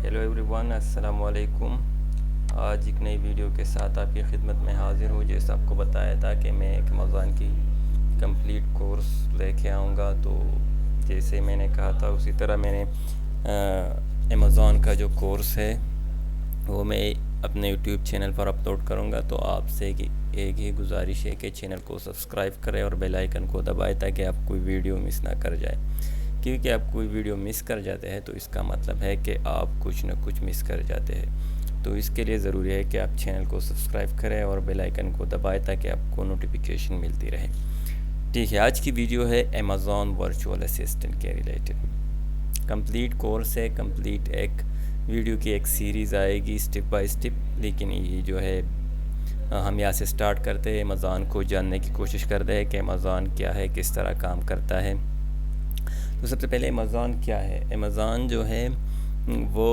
Hello every one, السلام علیکم۔ آج ایک نئی ویڈیو کے ساتھ آپ کی خدمت میں حاضر ہوں۔ جیسا آپ کو بتایا تھا کہ میں ایک امیزون کی کمپلیٹ کورس لے کے آؤں گا، تو جیسے میں نے کہا تھا اسی طرح میں نے امیزون کا جو کورس ہے وہ میں اپنے یوٹیوب چینل پر اپلوڈ کروں گا۔ تو آپ سے ایک ہی گزارش ہے کہ چینل کو سبسکرائب کریں اور بیل آئیکن کو دبائیں تاکہ آپ کوئی ویڈیو مس نہ کر جائے، کیونکہ آپ کوئی ویڈیو مس کر جاتے ہیں تو اس کا مطلب ہے کہ آپ کچھ نہ کچھ مس کر جاتے ہیں۔ تو اس کے لیے ضروری ہے کہ آپ چینل کو سبسکرائب کریں اور بیل آئیکن کو دبائیں تاکہ آپ کو نوٹیفیکیشن ملتی رہے۔ ٹھیک ہے، آج کی ویڈیو ہے امیزون ورچوئل اسسٹنٹ کے ریلیٹڈ کمپلیٹ کورس ہے۔ کمپلیٹ ایک ویڈیو کی ایک سیریز آئے گی اسٹیپ بائی اسٹیپ، لیکن یہ جو ہے ہم یہاں سے سٹارٹ کرتے ہیں، امیزون کو جاننے کی کوشش کرتے ہیں کہ امیزون کیا ہے، کس طرح کام کرتا ہے۔ تو سب سے پہلے امیزون کیا ہے؟ امیزون جو ہے وہ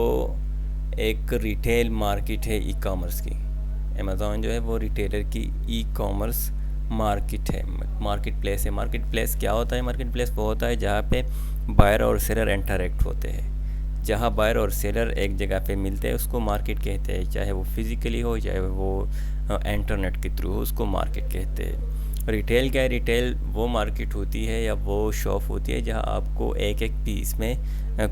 ایک ریٹیل مارکیٹ ہے ای کامرس کی۔ امیزون جو ہے وہ ریٹیلر کی ای کامرس مارکیٹ ہے، مارکیٹ پلیس ہے۔ مارکیٹ پلیس کیا ہوتا ہے؟ مارکیٹ پلیس وہ ہوتا ہے جہاں پہ بائر اور سیلر انٹریکٹ ہوتے ہیں۔ جہاں بائر اور سیلر ایک جگہ پہ ملتے ہیں اس کو مارکیٹ کہتے ہیں، چاہے وہ فزیکلی ہو چاہے وہ انٹرنیٹ کے تھرو ہو، اس کو مارکیٹ کہتے ہیں۔ ریٹیل کیا ہے؟ ریٹیل وہ مارکیٹ ہوتی ہے یا وہ شاپ ہوتی ہے جہاں آپ کو ایک ایک پیس میں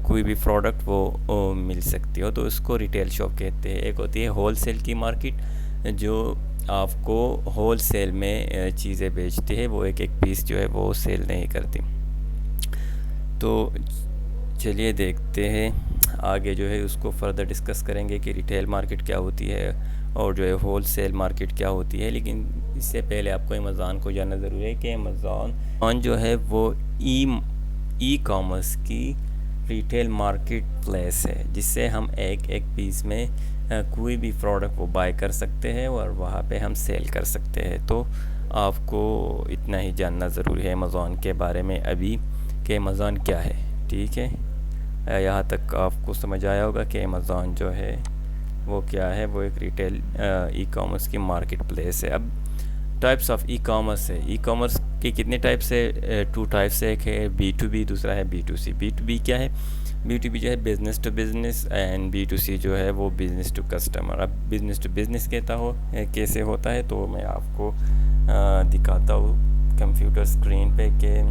کوئی بھی پروڈکٹ وہ مل سکتی ہو، تو اس کو ریٹیل شاپ کہتے ہیں۔ ایک ہوتی ہے ہول سیل کی مارکیٹ جو آپ کو ہول سیل میں چیزیں بیچتی ہے، وہ ایک ایک پیس جو ہے وہ سیل نہیں کرتی۔ تو چلیے دیکھتے ہیں آگے جو ہے اس کو فردر ڈسکس کریں گے کہ ریٹیل مارکیٹ کیا ہوتی ہے اور جو ہے ہول سیل مارکیٹ کیا ہوتی ہے۔ لیکن اس سے پہلے آپ کو امیزون کو جاننا ضروری ہے کہ امیزون جو ہے وہ ای کامرس کی ریٹیل مارکیٹ پلیس ہے، جس سے ہم ایک ایک پیس میں کوئی بھی پروڈکٹ وہ بائی کر سکتے ہیں اور وہاں پہ ہم سیل کر سکتے ہیں۔ تو آپ کو اتنا ہی جاننا ضروری ہے امیزون کے بارے میں ابھی کہ امیزون کیا ہے۔ ٹھیک ہے، یہاں تک آپ کو سمجھ آیا ہوگا کہ امیزون جو ہے وہ کیا ہے، وہ ایک ریٹیل ای کامرس کی مارکیٹ پلیس ہے۔ اب ٹائپس آف ای کامرس ہے۔ ای کامرس کے کتنے ٹائپس ہے؟ 2 ٹائپس ہے، ایک ہے B2B، دوسرا ہے B2C۔ B2B کیا ہے؟ B2B جو ہے business to business, and B2C جو ہے وہ بزنس ٹو کسٹمر۔ اب بزنس ٹو بزنس کیسے ہوتا ہے تو میں آپ کو دکھاتا ہوں کمپیوٹر اسکرین پہ کہ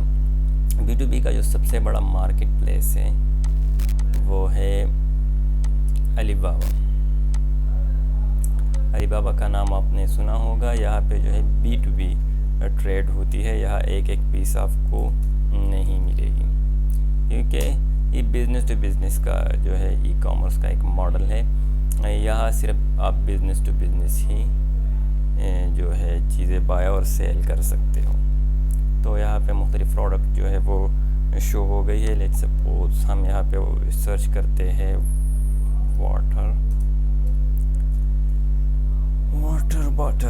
B2B کا جو سب سے بڑا مارکیٹ پلیس ہے وہ ہے علی بابا۔ علی بابا کا نام آپ نے سنا ہوگا۔ یہاں پہ جو ہے B2B ٹریڈ ہوتی ہے، یہاں ایک ایک پیس آپ کو نہیں ملے گی، کیونکہ یہ بزنس ٹو بزنس کا جو ہے ای کامرس کا ایک ماڈل ہے۔ یہاں صرف آپ بزنس ٹو بزنس ہی جو ہے چیزیں بائی اور سیل کر سکتے ہو۔ تو یہاں پہ مختلف پروڈکٹ جو ہے وہ شو ہو گئی ہے۔ لیٹ سپوز ہم یہاں پہ سرچ کرتے ہیں واٹر باٹل۔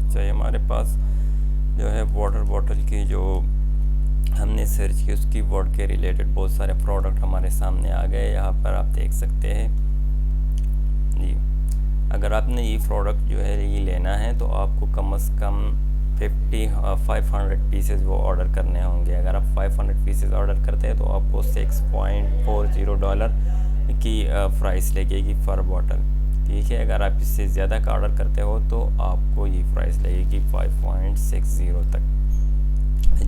اچھا، ہمارے پاس جو ہے واٹر باٹل کی جو ہم نے سرچ کی اس کی ورڈ کے ریلیٹڈ بہت سارے پروڈکٹ ہمارے سامنے آ گئے۔ یہاں پر آپ دیکھ سکتے ہیں جی، اگر آپ نے یہ پروڈکٹ جو ہے یہ لینا ہے تو آپ کو کم از کم 500 پیسز وہ آرڈر کرنے ہوں گے۔ اگر آپ 500 پیسز آرڈر کرتے ہیں تو آپ کو $6.40 کی پرائس لگے گی پر باٹل۔ ٹھیک ہے، اگر آپ اس سے زیادہ کا آرڈر کرتے ہو تو آپ کو یہ پرائس لگے گی 5.60 تک۔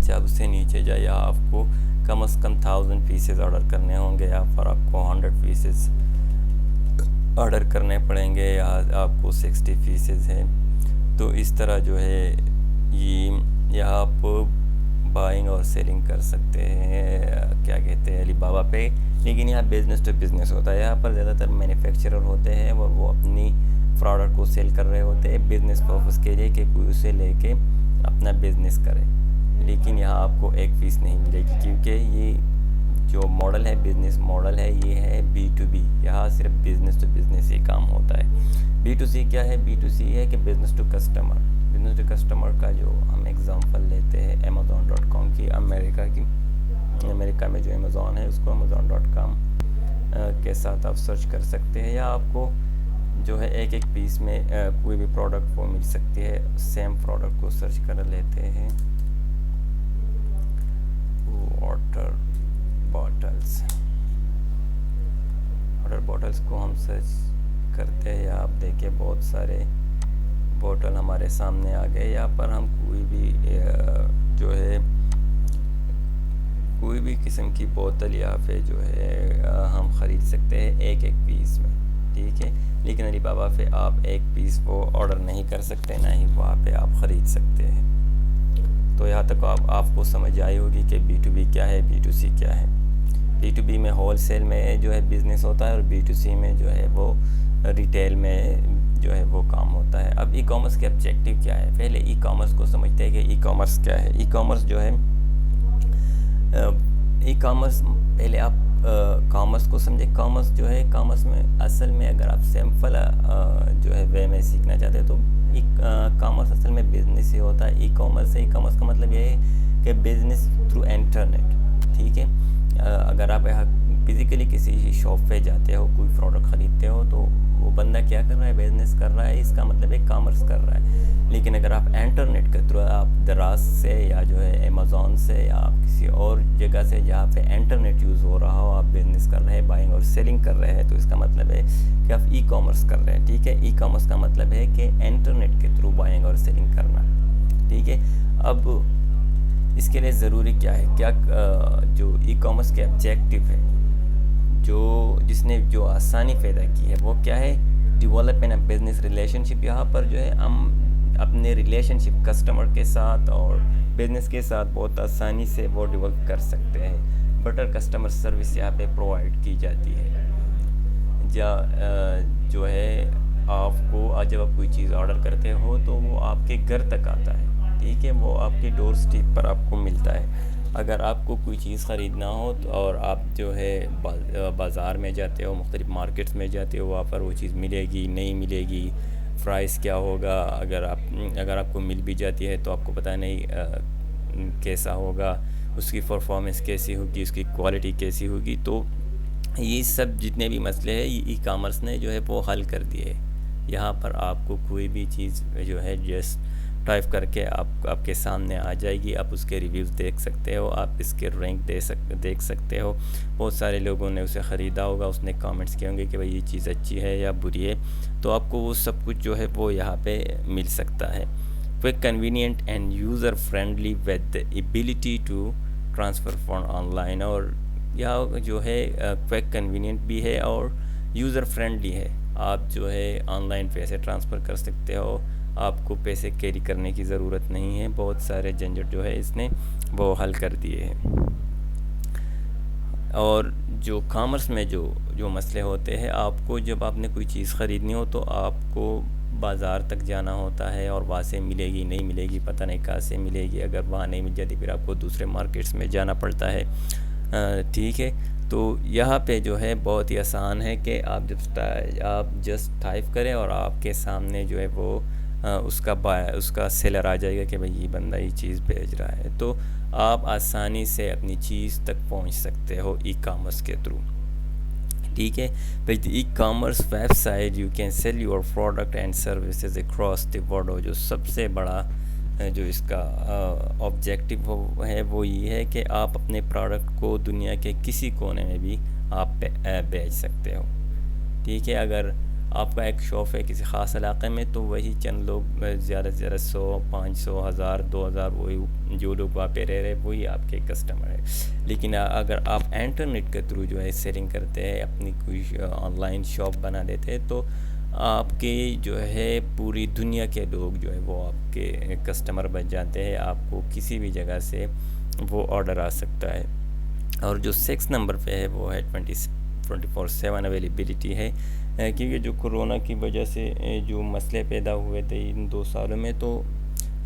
جب اس سے نیچے جائے یہاں آپ کو کم از کم 1000 پیسز آرڈر کرنے ہوں گے، یہاں پر آپ کو 100 پیسز آرڈر کرنے پڑیں گے، یہاں آپ کو 60 پیسز ہیں۔ تو اس طرح جو ہے یہاں آپ بائنگ اور سیلنگ کر سکتے ہیں، کیا کہتے ہیں، علی بابا پہ۔ لیکن یہاں بزنس ٹو بزنس ہوتا ہے، یہاں پر زیادہ تر مینوفیکچرر ہوتے ہیں اور وہ اپنی پروڈکٹ کو سیل کر رہے ہوتے ہیں بزنس پرپس کے لیے کہ کوئی اسے لے کے اپنا بزنس کرے۔ لیکن یہاں آپ کو ایک فیس نہیں ملے گی، کیونکہ یہ جو ماڈل ہے، بزنس ماڈل ہے، یہ ہے B2B۔ یہاں صرف بزنس ٹو بزنس ہی کام ہوتا ہے۔ B2C کیا ہے؟ B2C ہے کہ business to customer. Business to customer کا جو ہم ایگزامپل لیتے ہیں Amazon.com کی، امریکہ میں جو امیزون ہے اس کو Amazon.com کے ساتھ آپ سرچ کر سکتے ہیں، یا آپ کو جو ہے ایک ایک پیس میں کوئی بھی پروڈکٹ وہ مل سکتی ہے. سیم پروڈکٹ کو سرچ کر لیتے ہیں. واٹر باٹلس کو ہم سرچ کرتے ہیں. آپ دیکھیں بہت سارے بوٹل ہمارے سامنے آ گئے. یہاں پر ہم کوئی بھی جو ہے کوئی بھی قسم کی بوتل یا پھر جو ہے ہم خرید سکتے ہیں ایک ایک پیس میں. ٹھیک ہے, لیکن علی بابا پہ آپ ایک پیس وہ آرڈر نہیں کر سکتے, نہ ہی وہاں پہ آپ خرید سکتے ہیں. تو یہاں تک آپ کو سمجھ آئی ہوگی کہ B2B کیا ہے, B2C کیا ہے. B2B میں ہول سیل میں جو ہے بزنس ہوتا ہے, اور B2C میں جو ہے وہ ریٹیل میں جو ہے وہ کام ہوتا ہے. اب ای کامرس کے آبجیکٹیو کیا ہے؟ پہلے ای کامرس کو سمجھتے ہیں کہ ای کامرس کیا ہے. ای کامرس جو ہے پہلے آپ کامرس کو سمجھے. کامرس جو ہے, کامرس میں اصل میں اگر آپ سمپل جو ہے وے میں سیکھنا چاہتے ہیں تو کامرس اصل میں بزنس ہی ہوتا ہے. ای کامرس کا مطلب یہ ہے کہ بزنس تھرو انٹرنیٹ. ٹھیک ہے, اگر آپ فزیکلی کسی شاپ پہ جاتے ہو, کوئی پروڈکٹ خریدتے ہو, تو وہ بندہ کیا کر رہا ہے؟ بزنس کر رہا ہے. اس کا مطلب ہے کامرس کر رہا ہے. لیکن اگر آپ انٹرنیٹ کے تھرو آپ دراز سے یا جو ہے امیزون سے یا آپ کسی اور جگہ سے جہاں پہ انٹرنیٹ یوز ہو رہا ہو, آپ بزنس کر رہے ہیں, بائنگ اور سیلنگ کر رہے ہیں, تو اس کا مطلب ہے کہ آپ ای کامرس کر رہے ہیں. ٹھیک ہے, ای کامرس کا مطلب ہے کہ انٹرنیٹ کے تھرو بائنگ اور سیلنگ کرنا. ٹھیک ہے, اب اس کے لیے ضروری کیا ہے؟ کیا جو ای کامرس کے آبجیکٹیو ہے, جس نے جو آسانی پیدا کی ہے, وہ کیا ہے؟ ڈیولپمنٹ آف بزنس ریلیشن شپ. یہاں پر جو ہے ہم اپنے ریلیشن شپ کسٹمر کے ساتھ اور بزنس کے ساتھ بہت آسانی سے وہ ڈیولپ کر سکتے ہیں. بیٹر کسٹمر سروس یہاں پہ پرووائڈ کی جاتی ہے. جو ہے آپ کو جب آپ کوئی چیز آرڈر کرتے ہو تو وہ آپ کے گھر تک آتا ہے. ٹھیک ہے, وہ آپ کے ڈور اسٹیپ پر آپ کو ملتا ہے. اگر آپ کو کوئی چیز خریدنا ہو اور آپ جو ہے بازار میں جاتے ہو, مختلف مارکیٹس میں جاتے ہو, وہاں پر وہ چیز ملے گی نہیں ملے گی, پرائس کیا ہوگا, اگر آپ کو مل بھی جاتی ہے تو آپ کو پتہ نہیں کیسا ہوگا, اس کی پرفارمنس کیسی ہوگی, اس کی کوالٹی کیسی ہوگی. تو یہ سب جتنے بھی مسئلے ہیں یہ ای کامرس نے جو ہے وہ حل کر دیے. یہاں پر آپ کو کوئی بھی چیز جو ہے جسٹ ٹائپ کر کے آپ کے سامنے آ جائے گی. آپ اس کے ریویوز دیکھ سکتے ہو, آپ اس کے رینک دیکھ سکتے ہو. بہت سارے لوگوں نے اسے خریدا ہوگا, اس نے کامنٹس کیے ہوں گے کہ بھائی یہ چیز اچھی ہے یا بری ہے. تو آپ کو وہ سب کچھ جو ہے وہ یہاں پہ مل سکتا ہے. Quick, convenient and user friendly with the ability to transfer fund online. اور یہاں جو ہے کوئک کنوینئنٹ بھی ہے اور یوزر فرینڈلی ہے. آپ جو ہے آن لائن پیسے ٹرانسفر کر سکتے ہو, آپ کو پیسے کیری کرنے کی ضرورت نہیں ہے. بہت سارے جھنجھٹ جو ہے اس نے وہ حل کر دیے ہیں. اور جو کامرس میں جو مسئلے ہوتے ہیں, آپ کو جب آپ نے کوئی چیز خریدنی ہو تو آپ کو بازار تک جانا ہوتا ہے, اور وہاں سے ملے گی نہیں ملے گی پتہ نہیں کہاں سے ملے گی. اگر وہاں نہیں مل جاتی پھر آپ کو دوسرے مارکیٹس میں جانا پڑتا ہے. ٹھیک ہے, تو یہاں پہ جو ہے بہت ہی آسان ہے کہ آپ جسٹ ٹائپ کریں اور آپ کے سامنے جو ہے وہ اس کا سیلر آ جائے گا کہ بھئی یہ بندہ یہ چیز بھیج رہا ہے. تو آپ آسانی سے اپنی چیز تک پہنچ سکتے ہو ای کامرس کے تھرو. ٹھیک ہے, with e commerce website you can sell your product and services across the world. جو سب سے بڑا جو اس کا آبجیکٹیو ہے وہ یہ ہے کہ آپ اپنے پروڈکٹ کو دنیا کے کسی کونے میں بھی آپ بیچ سکتے ہو. ٹھیک ہے, اگر آپ کا ایک شاپ ہے کسی خاص علاقے میں تو وہی چند لوگ زیادہ سے زیادہ 100 500 1000 2000 وہی جو لوگ وہاں پہ رہ رہے وہی آپ کے کسٹمر ہے. لیکن اگر آپ انٹرنیٹ کے تھرو جو ہے سیلنگ کرتے ہیں, اپنی کوئی آن لائن شاپ بنا دیتے ہیں, تو آپ کے جو ہے پوری دنیا کے لوگ جو ہے وہ آپ کے کسٹمر بن جاتے ہیں. آپ کو کسی بھی جگہ سے وہ آرڈر آ سکتا ہے. اور جو 6 نمبر پہ ہے وہ ہے 24/7 اویلیبلٹی ہے. کیونکہ جو کرونا کی وجہ سے جو مسئلے پیدا ہوئے تھے ان 2 سالوں میں, تو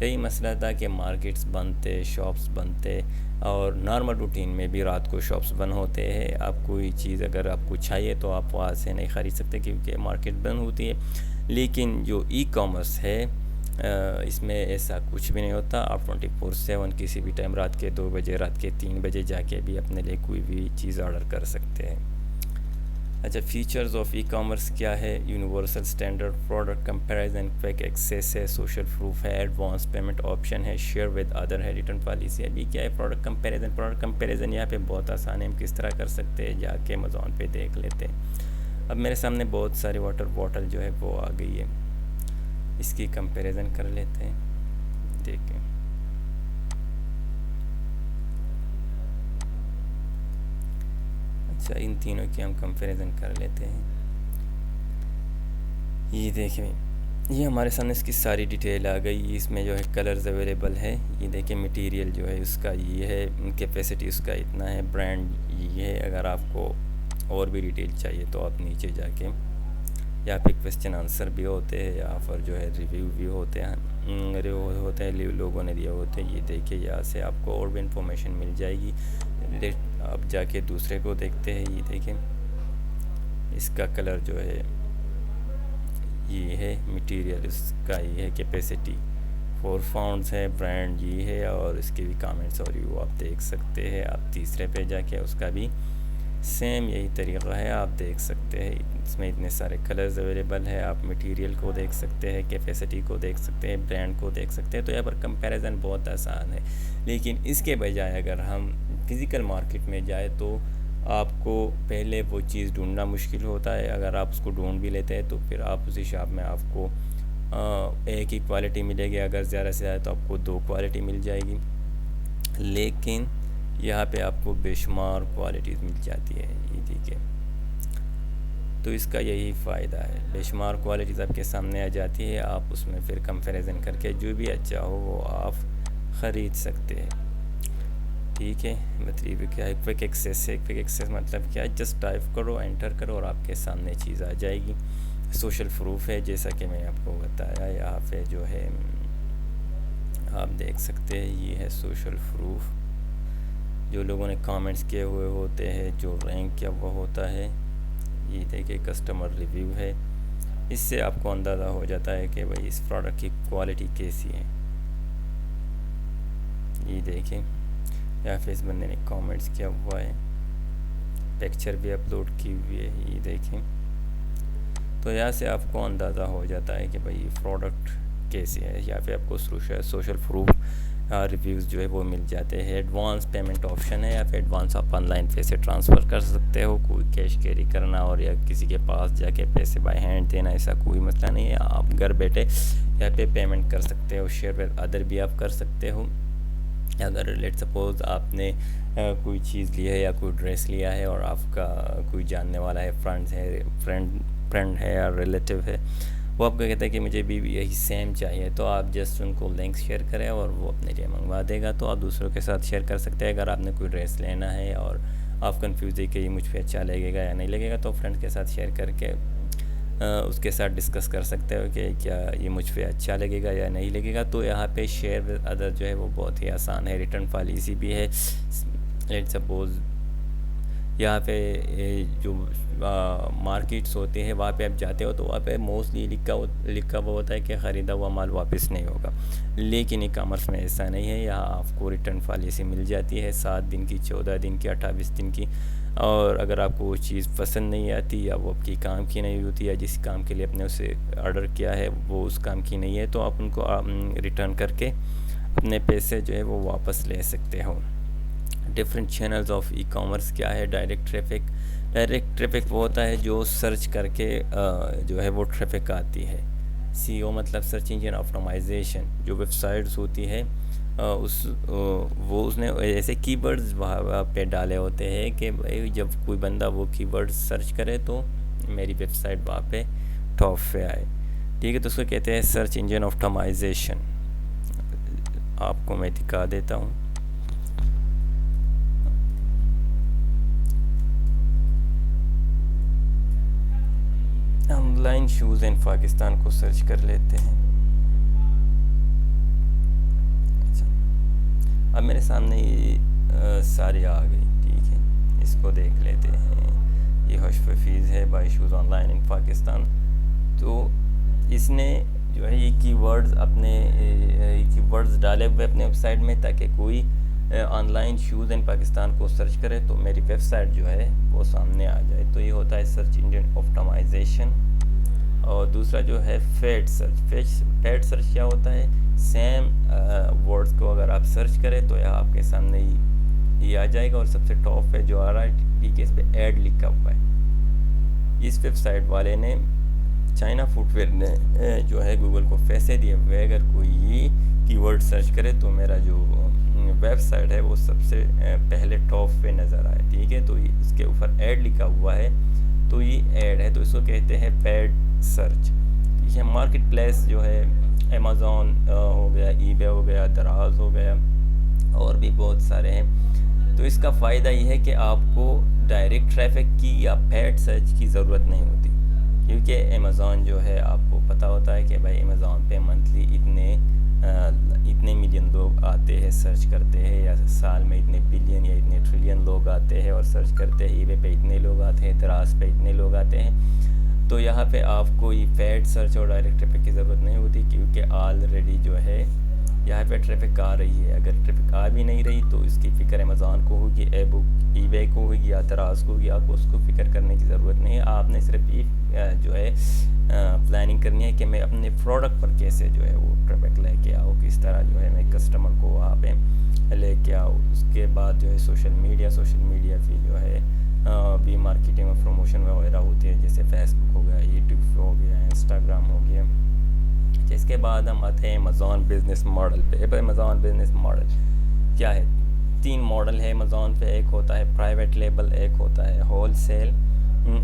یہی مسئلہ تھا کہ مارکیٹس بند تھے, شاپس بند تھے, اور نارمل روٹین میں بھی رات کو شاپس بند ہوتے ہیں. آپ کوئی چیز اگر آپ کو چاہیے تو آپ وہاں سے نہیں خرید سکتے کیونکہ مارکیٹ بند ہوتی ہے. لیکن جو ای کامرس ہے اس میں ایسا کچھ بھی نہیں ہوتا. آپ 24/7 کسی بھی ٹائم, رات کے 2 بجے, رات کے 3 بجے جا کے بھی اپنے لیے کوئی بھی چیز آرڈر کر سکتے ہیں. اچھا، فیچرز آف ای کامرس کیا ہے؟ Universal standard, product comparison, quick access ہے، سوشل پروف ہے، ایڈوانس پیمنٹ آپشن ہے، شیئر ود ادر ہے، ریٹرن پالیسی ہے۔ ابھی کیا ہے پروڈکٹ کمپیریزن؟ پروڈکٹ کمپیریزن یہاں پہ بہت آسان ہے، ہم کس طرح کر سکتے ہیں، جا کے امازون پہ دیکھ لیتے ہیں۔ اب میرے سامنے بہت ساری واٹر بوٹل جو ہے وہ آ گئی ہے، اس کی کمپیریزن کر لیتے ہیں، دیکھیں۔ اچھا، ان تینوں کی ہم کمپیریزن کر لیتے ہیں۔ یہ دیکھیں، یہ ہمارے سامنے اس کی ساری ڈیٹیل آ گئی، اس میں جو ہے کلرز اویلیبل ہے، یہ دیکھیں مٹیریل جو ہے اس کا یہ ہے، کیپیسٹی اس کا اتنا ہے، برانڈ یہ ہے۔ اگر آپ کو اور بھی ڈیٹیل چاہیے تو آپ نیچے جا کے، یہاں پہ کویسچن آنسر بھی ہوتے ہیں، یا پھر جو ہے ریویو بھی ہوتے ہیں، لوگوں نے دیا ہوتے ہیں۔ یہ دیکھیں، یہاں سے آپ کو اور بھی انفارمیشن مل جائے گی۔ اب جا کے دوسرے کو دیکھتے ہیں، یہ دیکھیں اس کا کلر جو ہے یہ ہے، مٹیریل اس کا یہ ہے، کیپیسٹی 4 پاؤنڈز ہے، برانڈ یہ ہے، اور اس کے بھی کامنٹس اور ریویو آپ دیکھ سکتے ہیں۔ آپ تیسرے پہ جا کے اس کا بھی سیم یہی طریقہ ہے، آپ دیکھ سکتے ہیں، اس میں اتنے سارے کلرز اویلیبل ہے، آپ مٹیریل کو دیکھ سکتے ہیں، کیپیسٹی کو دیکھ سکتے ہیں، برانڈ کو دیکھ سکتے ہیں۔ تو یہاں پر کمپیریزن بہت آسان ہے، لیکن اس کے بجائے اگر ہم فزیکل مارکیٹ میں جائیں تو آپ کو پہلے وہ چیز ڈھونڈنا مشکل ہوتا ہے۔ اگر آپ اس کو ڈھونڈ بھی لیتے ہیں تو پھر آپ اسی شاپ میں آپ کو ایک ہی کوالٹی ملے گی، اگر زیادہ سے زیادہ تو آپ کو 2 کوالٹی مل جائے گی، لیکن یہاں پہ آپ کو بے شمار کوالٹیز مل جاتی ہے، یہ دیکھیں۔ تو اس کا یہی فائدہ ہے، بے شمار کوالٹیز آپ کے سامنے آ جاتی ہے، آپ اس میں پھر کمپیریزن کر کے جو بھی اچھا ہو وہ آپ خرید سکتے ہیں، ٹھیک ہے۔ مطلب کیا ہے، کوئک ایکسیس ہے۔ کوئک ایکسیس مطلب کیا ہے، جسٹ ٹائپ کرو، انٹر کرو اور آپ کے سامنے چیز آ جائے گی۔ سوشل پروف ہے، جیسا کہ میں نے آپ کو بتایا، یہاں پہ جو ہے آپ دیکھ سکتے ہیں، یہ ہے سوشل پروف، جو لوگوں نے کامنٹس کیے ہوئے ہوتے ہیں، جو رینک کیا ہوا ہوتا ہے۔ یہ دیکھیں کسٹمر ریویو ہے، اس سے آپ کو اندازہ ہو جاتا ہے کہ بھئی اس پروڈکٹ کی کوالٹی کیسی ہے۔ یہ دیکھیں، یہاں پہ اس بندے نے کامنٹس کیا ہوا ہے، پکچر بھی اپلوڈ کی ہوئی ہے، یہ دیکھیں۔ تو یہاں سے آپ کو اندازہ ہو جاتا ہے کہ بھئی یہ پروڈکٹ کیسے ہے۔ یہاں پہ آپ کو سوشل پروف ریویوز جو ہے وہ مل جاتے ہیں۔ ایڈوانس پیمنٹ آپشن ہے، یا پھر ایڈوانس آپ آن لائن پیسے ٹرانسفر کر سکتے ہو، کوئی کیش کیری کرنا اور یا کسی کے پاس جا کے پیسے بائی ہینڈ دینا، ایسا کوئی مسئلہ نہیں ہے، آپ گھر بیٹھے یہاں پہ پیمنٹ کر سکتے ہو۔ شیئر ود ادر بھی آپ کر سکتے ہو، اگر لیٹ سپوز آپ نے کوئی چیز لی ہے یا کوئی ڈریس لیا ہے اور آپ کا کوئی جاننے والا ہے، فرینڈ ہے یا ریلیٹیو ہے، وہ آپ کو کہتا ہے کہ مجھے بھی یہی سیم چاہیے، تو آپ جسٹ ان کو لنک شیئر کریں اور وہ اپنے لیے منگوا دے گا، تو آپ دوسروں کے ساتھ شیئر کر سکتے ہیں۔ اگر آپ نے کوئی ڈریس لینا ہے اور آپ کنفیوز ہے کہ یہ مجھ پہ اچھا لگے گا یا نہیں لگے گا، تو فرینڈ کے ساتھ شیئر کر کے اس کے ساتھ ڈسکس کر سکتے ہو کہ کیا یہ مجھ پہ اچھا لگے گا یا نہیں لگے گا۔ تو یہاں پہ شیئر ود ادر جو ہے وہ بہت ہی آسان ہے۔ ریٹرن پالیسی بھی ہے، لیٹ سپوز یہاں پہ جو مارکیٹس ہوتے ہیں وہاں پہ آپ جاتے ہو تو وہاں پہ موسٹلی لکھا ہوا ہوتا ہے کہ خریدا ہوا مال واپس نہیں ہوگا، لیکن ای کامرس میں ایسا نہیں ہے۔ یہاں آپ کو ریٹرن پالیسی مل جاتی ہے، 7 دن کی، 14 دن کی، 28 دن کی، اور اگر آپ کو وہ چیز پسند نہیں آتی یا وہ آپ کی کام کی نہیں ہوتی، یا جس کام کے لیے آپ نے اسے آرڈر کیا ہے وہ اس کام کی نہیں ہے، تو آپ ان کو ریٹرن کر کے اپنے پیسے جو ہے وہ واپس لے سکتے ہو۔ Different channels of e commerce کیا ہے؟ ڈائریکٹ ٹریفک وہ ہوتا ہے جو سرچ کر کے جو ہے وہ ٹریفک آتی ہے۔ سی او مطلب سرچ انجن آپٹمائزیشن، جو ویب سائٹس ہوتی ہے اس نے ایسے کی ورڈز وہاں پہ ڈالے ہوتے ہیں کہ بھائی جب کوئی بندہ وہ کی ورڈ سرچ کرے تو میری ویب سائٹ وہاں پہ ٹاپ پہ آئے، ٹھیک ہے۔ تو اس کو کہتے ہیں سرچ انجن آپٹمائزیشن۔ آپ کو میں دکھا دیتا ہوں۔ آن لائن شوز ان پاکستان کو سرچ کر لیتے ہیں۔ اچھا، اب میرے سامنے یہ ساری آ گئی، ٹھیک ہے، اس کو دیکھ لیتے ہیں۔ یہ حشف فیس ہے، بائی شوز آن لائن ان پاکستان۔ تو اس نے جو ہے یہ کی ورڈز ڈالے ہوئے اپنے ویب سائٹ میں، تاکہ کوئی آن لائن شوز ان پاکستان کو سرچ کرے تو میری ویب سائٹ جو ہے وہ سامنے آ جائے. تو یہ ہوتا ہے سرچ انجن آپٹمائزیشن. اور دوسرا جو ہے پیڈ سرچ کیا ہوتا ہے؟ سیم ورڈز کو اگر آپ سرچ کریں تو یہ آپ کے سامنے ہی آ جائے گا. اور سب سے ٹاپ پہ جو آ رہا ہے ٹھیک ہے اس پہ ایڈ لکھا ہوا ہے. اس ویب سائٹ والے نے چائنا فٹ ویئر نے جو ہے گوگل کو پیسے دیے ہوئے اگر کوئی کی ورڈ سرچ کرے تو میرا جو ویب سائٹ ہے وہ سب سے پہلے ٹاپ پہ نظر آئے. ٹھیک ہے, تو اس کے اوپر ایڈ لکھا ہوا ہے تو یہ ایڈ ہے, تو اس کو کہتے ہیں پیڈ سرچ. یہ مارکیٹ پلیس جو ہے امیزون ہو گیا, ای بے ہو گیا, دراز ہو گیا, اور بھی بہت سارے ہیں. تو اس کا فائدہ یہ ہے کہ آپ کو ڈائریکٹ ٹریفک کی یا پیڈ سرچ کی ضرورت نہیں ہوتی, کیونکہ امیزون جو ہے آپ کو پتہ ہوتا ہے کہ بھائی امیزون پہ منتھلی اتنے ملین لوگ آتے ہیں سرچ کرتے ہیں, یا سال میں اتنے بلین یا اتنے ٹریلین لوگ آتے ہیں اور سرچ کرتے ہیں. ای بے پہ اتنے لوگ آتے ہیں, دراز پہ اتنے لوگ آتے ہیں. تو یہاں پہ آپ کو یہ پیڈ سرچ اور ڈائریکٹ ٹریفک کی ضرورت نہیں ہوتی, کیونکہ آلریڈی جو ہے یہاں پہ ٹریفک آ رہی ہے. اگر ٹریفک آ بھی نہیں رہی تو اس کی فکر امیزون کو ہوگی, ای بے کو ہوگی, یا دراز کو ہوگی. آپ کو اس کو فکر کرنے کی ضرورت نہیں ہے. آپ نے صرف یہ جو ہے پلاننگ کرنی ہے کہ میں اپنے پروڈکٹ پر کیسے جو ہے وہ ٹریفک لے کے آؤں, کس طرح جو ہے میں کسٹمر کو وہاں پہ لے کے آؤں. اس کے بعد جو ہے سوشل میڈیا پہ جو ہے بھی مارکیٹنگ اور پروموشن وغیرہ ہوتی ہے, جیسے فیس بک ہو گیا, یوٹیوب ہو گیا, انسٹاگرام ہو گیا. اس کے بعد ہم آتے ہیں امیزون بزنس ماڈل پہ. امیزون بزنس ماڈل کیا ہے؟ 3 ماڈل ہے امیزون پہ. ایک ہوتا ہے پرائیویٹ لیبل, ایک ہوتا ہے ہول سیل,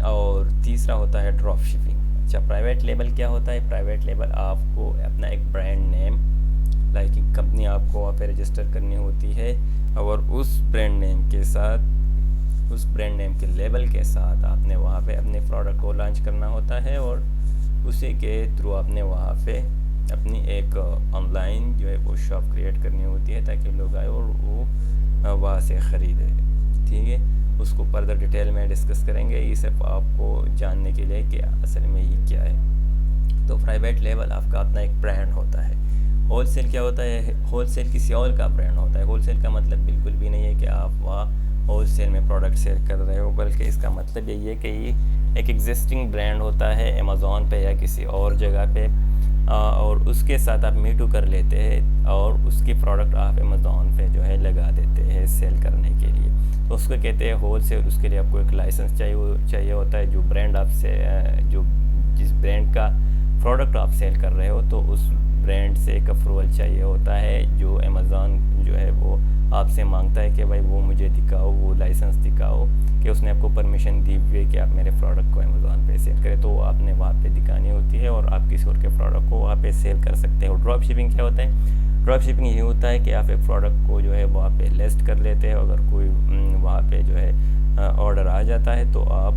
اور تیسرا ہوتا ہے ڈراپ شپنگ. اچھا, پرائیویٹ لیبل کیا ہوتا ہے؟ پرائیویٹ لیبل آپ کو اپنا ایک برانڈ نیم لائک کمپنی آپ کو وہاں پہ رجسٹر کرنی ہوتی ہے, اور اس برانڈ نیم کے ساتھ, اس برانڈ نیم کے لیبل کے ساتھ آپ نے وہاں پہ اپنے پروڈکٹ کو لانچ کرنا ہوتا ہے, اور اسی کے تھرو آپ نے وہاں پہ اپنی ایک آن لائن جو ہے وہ شاپ کریٹ کرنی ہوتی ہے تاکہ لوگ آئے اور وہ وہاں سے خریدے. ٹھیک ہے, اس کو فردر ڈیٹیل میں ڈسکس کریں گے. یہ صرف آپ کو جاننے کے لیے کہ اصل میں یہ کیا ہے. تو پرائیویٹ لیبل آپ کا اپنا ایک برانڈ ہوتا ہے. ہول سیل کیا ہوتا ہے؟ ہول سیل کسی اور کا برانڈ ہوتا ہے. ہول سیل کا مطلب بالکل بھی نہیں ہے کہ آپ وہاں ہول سیل میں پروڈکٹ سیل کر رہے ہو, بلکہ اس کا مطلب یہی ہے کہ یہ ایک ایگزسٹنگ برانڈ ہوتا ہے امیزون پہ یا کسی اور جگہ پہ, اور اس کے ساتھ آپ میٹو کر لیتے ہیں اور اس کی پروڈکٹ آپ امیزون پہ جو ہے لگا دیتے ہیں سیل کرنے کے لیے. تو اس کو کہتے ہیں ہول سیل. اس کے لیے آپ کو ایک لائسنس چاہیے ہوتا ہے. جو برانڈ آپ سے جس برانڈ کا پروڈکٹ آپ سیل کر رہے ہو تو اس برانڈ سے ایک اپروول چاہیے ہوتا ہے, جو امیزون جو ہے وہ آپ سے مانگتا ہے کہ بھائی وہ مجھے دکھاؤ, وہ لائسنس دکھاؤ کہ اس نے آپ کو پرمیشن دی ہوئی ہے کہ آپ میرے پروڈکٹ کو امیزون پہ سیل کریں. تو آپ نے وہاں پہ دکھانی ہوتی ہے اور آپ کسی اور کے پروڈکٹ کو وہاں پہ سیل کر سکتے ہو. ڈراپ شپنگ کیا ہوتا ہے؟ ڈراپ شپنگ یہ ہوتا ہے کہ آپ ایک پروڈکٹ کو جو ہے وہاں پہ لسٹ کر لیتے ہیں, اگر کوئی وہاں پہ جو ہے آرڈر آ جاتا ہے تو آپ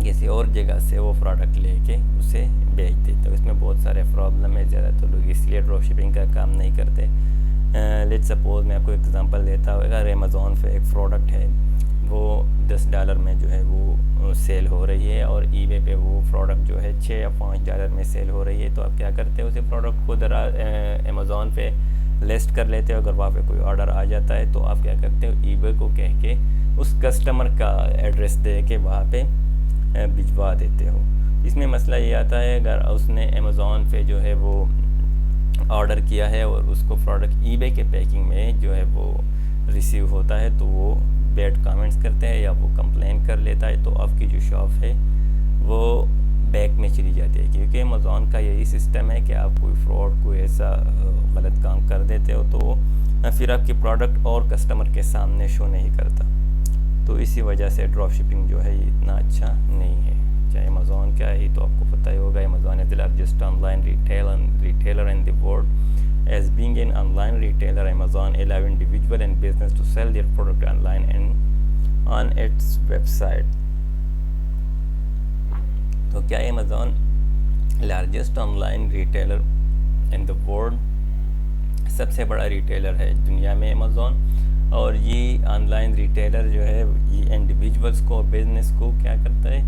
کسی اور جگہ سے وہ پروڈکٹ لے کے اسے بیچ دیتے ہو. اس میں بہت سارے پرابلم ہے, زیادہ تر لوگ اس لیے ڈراپ شپنگ کا کام نہیں کرتے. لیٹ سپوز میں آپ کو ایگزامپل دیتا ہوں, اگر امیزون پہ ایک پروڈکٹ ہے وہ $10 میں جو ہے وہ سیل ہو رہی ہے, اور ای بے پہ وہ پروڈکٹ جو ہے $6 یا $5 میں سیل ہو رہی ہے, تو آپ کیا کرتے ہو؟ اسی پروڈکٹ کو امیزون پہ لسٹ کر لیتے ہو. اگر وہاں پہ کوئی آرڈر آ جاتا ہے تو آپ کیا کرتے ہو؟ ای بے کو کہہ کے اس کسٹمر کا ایڈریس دے کے وہاں پہ بھجوا دیتے ہو. اس میں مسئلہ یہ آتا ہے, اگر اس نے امیزون پہ جو ہے وہ آرڈر کیا ہے اور اس کو پروڈکٹ ای بے کے پیکنگ میں جو ہے وہ ریسیو ہوتا ہے تو وہ بیڈ کامنٹس کرتے ہیں یا وہ کمپلین کر لیتا ہے, تو آپ کی جو شاپ ہے وہ بیک میں چلی جاتی ہے. کیونکہ امیزون کا یہی سسٹم ہے کہ آپ کوئی فراڈ, کوئی ایسا غلط کام کر دیتے ہو تو پھر آپ کی پروڈکٹ اور کسٹمر کے سامنے شو نہیں کرتا. تو اسی وجہ سے ڈراپ شپنگ جو ہے یہ اتنا اچھا نہیں ہے. چاہے امیزون کیا ہے, تو آپ کو پتہ ہی ہوگا, Amazon is the largest online retailer in the world. As being an online retailer, Amazon allow individual and business to sell their product online and on its website. تو کیا ہے Amazon largest online retailer in the world? سب سے بڑا retailer ہے دنیا میں Amazon, اور یہ آن لائن ریٹیلر جو ہے یہ انڈیویجولس کو, بزنس کو کیا کرتا ہے,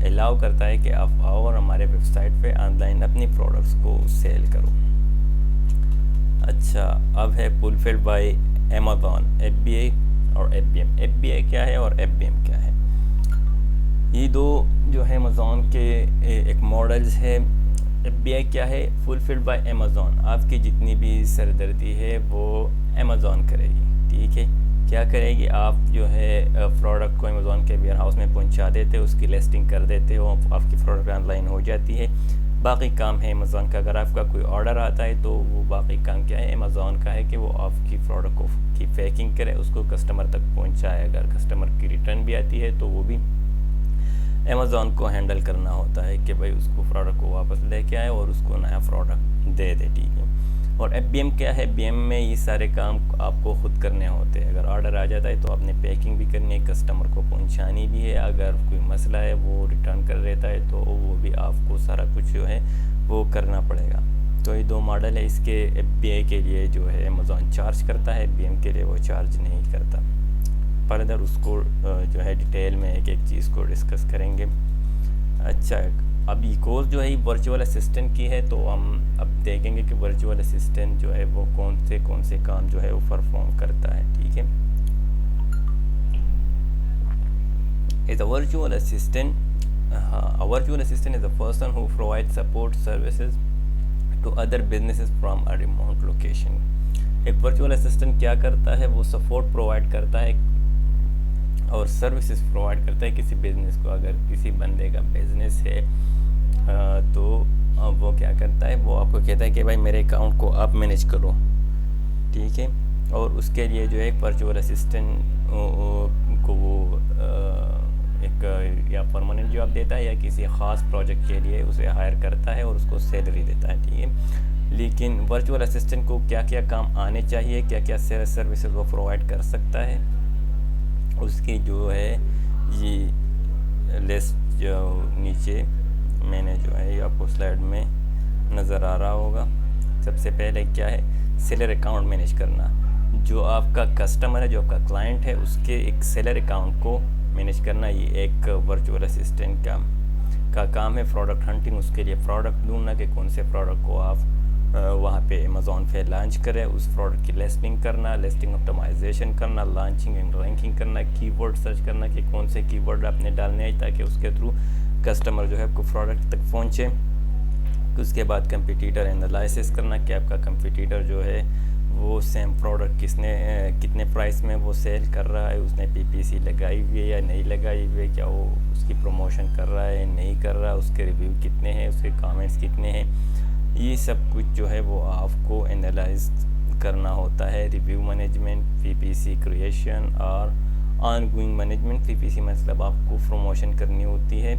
الاؤ کرتا ہے کہ آپ آؤ اور ہمارے ویب سائٹ پہ آن لائن اپنی پروڈکٹس کو سیل کرو. اچھا, اب ہے فلفلڈ بائی Amazon FBA اور FBM. FBA کیا ہے اور FBM کیا ہے؟ یہ دو جو ہے Amazon کے ایک ماڈلز ہے. FBA کیا ہے؟ Fulfilled by Amazon. آپ کی جتنی بھی سردردی ہے وہ Amazon کرے گی. ٹھیک ہے، کیا کرے گی؟ آپ جو ہے پروڈکٹ کو Amazon کے ویئر ہاؤس میں پہنچا دیتے، اس کی لسٹنگ کر دیتے ہو، آپ کی پروڈکٹ آن لائن ہو جاتی ہے. باقی کام ہے Amazon کا. اگر آپ کا کوئی آرڈر آتا ہے تو وہ باقی کام کیا ہے؟ Amazon کا ہے کہ وہ آپ کی پروڈکٹ کو کی پیکنگ کرے، اس کو کسٹمر تک پہنچائے. اگر کسٹمر کی ریٹرن بھی آتی ہے تو وہ بھی Amazon کو ہینڈل کرنا ہوتا ہے کہ بھائی اس کو پروڈکٹ کو واپس لے کے آئے اور اس کو نیا پروڈکٹ دے دے. ٹھیک ہے. اور FBM کیا ہے؟ FBM میں یہ سارے کام آپ کو خود کرنے ہوتے ہیں. اگر آرڈر آ جاتا ہے تو آپ نے پیکنگ بھی کرنی ہے، کسٹمر کو پہنچانی بھی ہے. اگر کوئی مسئلہ ہے وہ ریٹرن کر دیتا ہے تو وہ بھی آپ کو سارا کچھ جو ہے وہ کرنا پڑے گا. تو یہ دو ماڈل ہے. اس کے FBA کے لیے جو ہے Amazon چارج کرتا ہے، FBM کے لیے وہ چارج نہیں کرتا. فردر اس کو جو ہے ڈیٹیل میں ایک ایک چیز کو ڈسکس کریں گے. اچھا، اب یہ کورس جو ہے ورچوئل اسسٹنٹ کی ہے، تو ہم اب دیکھیں گے کہ ورچوئل اسسٹنٹ جو ہے وہ کون سے کام جو ہے وہ پرفارم کرتا ہے. ٹھیک ہے. As a virtual assistant, a virtual assistant is a person who provides support services to other businesses from a remote location. ایک ورچوئل اسسٹنٹ کیا کرتا ہے؟ وہ سپورٹ پرووائڈ کرتا ہے اور سروسز پرووائڈ کرتا ہے کسی بزنس کو. اگر کسی بندے کا بزنس ہے تو وہ کیا کرتا ہے؟ وہ آپ کو کہتا ہے کہ بھائی میرے اکاؤنٹ کو آپ مینیج کرو. ٹھیک ہے. اور اس کے لیے جو ہے ایک ورچوئل اسسٹنٹ کو وہ ایک یا پرماننٹ جاب دیتا ہے یا کسی خاص پروجیکٹ کے لیے اسے ہائر کرتا ہے اور اس کو سیلری دیتا ہے. ٹھیک ہے. لیکن ورچوئل اسسٹنٹ کو کیا کیا کام آنے چاہیے، کیا کیا سروسز وہ پرووائڈ کر سکتا ہے، اس کی جو ہے یہ لسٹ جو نیچے میں نے جو ہے یہ آپ کو سلائڈ میں نظر آ رہا ہوگا. سب سے پہلے کیا ہے؟ سیلر اکاؤنٹ مینیج کرنا. جو آپ کا کسٹمر ہے، جو آپ کا کلائنٹ ہے، اس کے ایک سیلر اکاؤنٹ کو مینیج کرنا یہ ایک ورچوئل اسسٹنٹ کا کام ہے. پروڈکٹ ہنٹنگ، اس کے لیے پروڈکٹ ڈھونڈنا کہ کون سے پروڈکٹ کو آپ وہاں پہ Amazon پہ لانچ کرے، اس پروڈکٹ کی لسٹنگ کرنا، لسٹنگ آپٹمائزیشن کرنا، لانچنگ اینڈ رینکنگ کرنا، کی ورڈ سرچ کرنا کہ کون سے کی ورڈ آپ نے ڈالنے ہیں تاکہ اس کے تھرو کسٹمر جو ہے آپ کو پروڈکٹ تک پہنچے. اس کے بعد کمپیٹیٹر انالائسس کرنا کہ آپ کا کمپیٹیٹر جو ہے وہ سیم پروڈکٹ کتنے پرائس میں وہ سیل کر رہا ہے، اس نے PPC لگائی ہوئی ہے یا نہیں لگائی ہوئی ہے، کیا وہ اس کی پروموشن کر رہا ہے نہیں کر رہا، اس کے ریویو کتنے ہیں، اس کے کامنٹس کتنے ہیں. یہ سب کچھ جو ہے وہ آپ کو انالائز کرنا ہوتا ہے. ریویو مینجمنٹ، PPC کریشن اور آن گوئنگ مینجمنٹ. PPC مطلب آپ کو پروموشن کرنی ہوتی ہے.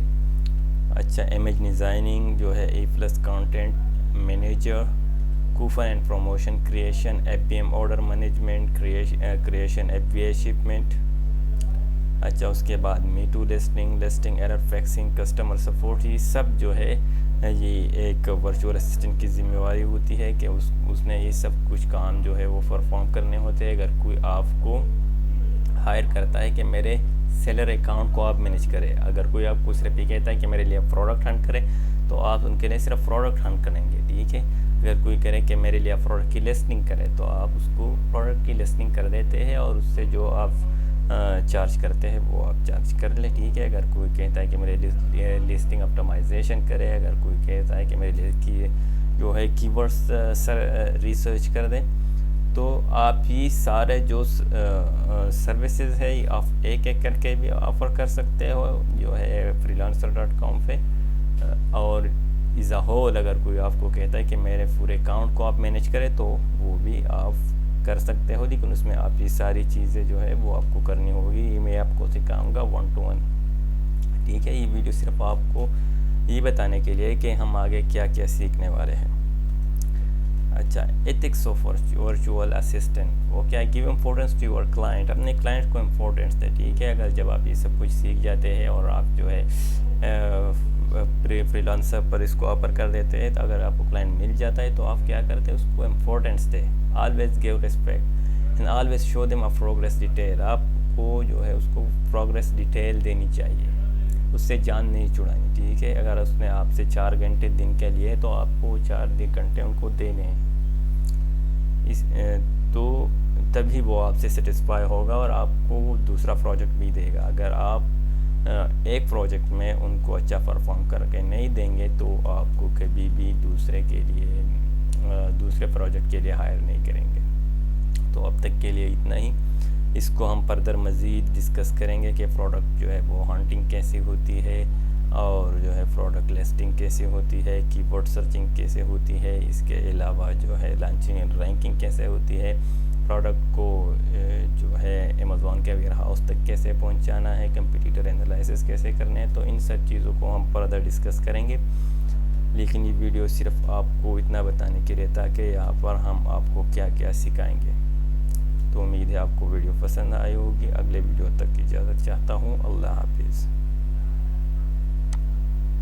اچھا، امیج ڈیزائننگ جو ہے A+ content manager, coupon and promotion creation, FBM order management creation, FBA shipment. اچھا، اس کے بعد MeToo listing error fixing, customer support. یہ سب جو ہے یہ ایک ورچوئل اسسٹنٹ کی ذمہ داری ہوتی ہے کہ اس نے یہ سب کچھ کام جو ہے وہ پرفارم کرنے ہوتے ہیں. اگر کوئی آپ کو ہائر کرتا ہے کہ میرے سیلر اکاؤنٹ کو آپ مینیج کرے، اگر کوئی آپ کو صرف یہ کہتا ہے کہ میرے لیے پروڈکٹ ہنٹ کرے تو آپ ان کے لیے صرف پروڈکٹ ہنٹ کریں گے. ٹھیک ہے. اگر کوئی کرے کہ میرے لیے پروڈکٹ کی لسٹنگ کرے تو آپ اس کو پروڈکٹ کی لسٹنگ کر دیتے ہیں اور اس سے جو آپ چارج کرتے ہیں وہ آپ چارج کر لیں. ٹھیک ہے. اگر کوئی کہتا ہے کہ میرے لسٹنگ آپٹمائزیشن کرے، اگر کوئی کہتا ہے کہ میرے لیے جو ہے کی ورڈز ریسرچ کر دیں، تو آپ یہ سارے جو سروسز ہے آپ ایک ایک کر کے بھی آفر کر سکتے ہو جو ہے freelancer.com پہ. اور ایز اے ہول اگر کوئی آپ کو کہتا ہے کہ میرے پورے اکاؤنٹ کو آپ مینیج کریں تو وہ بھی آپ کر سکتے ہو، لیکن اس میں آپ یہ ساری چیزیں جو ہے وہ آپ کو کرنی ہوگی. یہ میں آپ کو سکھاؤں گا 1 to 1. ٹھیک ہے. یہ ویڈیو صرف آپ کو یہ بتانے کے لیے کہ ہم آگے کیا کیا سیکھنے والے ہیں. اچھا، ایتھکس آف ورچوئل اسسٹنٹ وہ کیا ہے؟ Give importance to your client. اپنے کلائنٹ کو امپورٹنس دے. ٹھیک ہے. اگر جب آپ یہ سب کچھ سیکھ جاتے ہیں اور آپ جو ہے فریلانسر پر اس کو آفر کر دیتے ہیں، تو اگر آپ کو کلائنٹ مل جاتا ہے تو آپ کیا کرتے ہیں؟ اس کو importance they. Always give respect and always show them a progress detail. آپ کو جو ہے اس کو پروگریس ڈیٹیل دینی چاہیے، اس سے جان نہیں چھڑانی. ٹھیک ہے. اگر اس نے آپ سے 4 گھنٹے دن کے لیے تو آپ کو 4 گھنٹے ان کو دینے ہیں. تو تبھی وہ آپ سے سیٹسفائی ہوگا اور آپ کو وہ دوسرا پروجیکٹ بھی دے گا. اگر آپ ایک پروجیکٹ میں ان کو اچھا پرفارم کر کے نہیں دیں گے تو آپ کو کبھی بھی دوسرے پروجیکٹ کے لیے ہائر نہیں کریں گے. تو اب تک کے لیے اتنا ہی. اس کو ہم فردر مزید ڈسکس کریں گے کہ پروڈکٹ جو ہے وہ ہانٹنگ کیسے ہوتی ہے اور جو ہے پروڈکٹ لسٹنگ کیسے ہوتی ہے, کی ورڈ سرچنگ کیسے ہوتی ہے, اس کے علاوہ جو ہے لانچنگ اینڈ رینکنگ کیسے ہوتی ہے, پروڈکٹ کو جو ہے امیزون کے ویئر ہاؤس تک کیسے پہنچانا ہے, کمپیٹیٹر انالائسس کیسے کرنے ہیں. تو ان سب چیزوں کو ہم فردر ڈسکس کریں گے. لیکن یہ ویڈیو صرف آپ کو اتنا بتانے کے لیے تھا کہ یہاں پر ہم آپ کو کیا کیا سکھائیں گے. تو امید ہے آپ کو ویڈیو پسند آئی ہوگی. اگلے ویڈیو تک کی اجازت چاہتا ہوں. اللہ حافظ.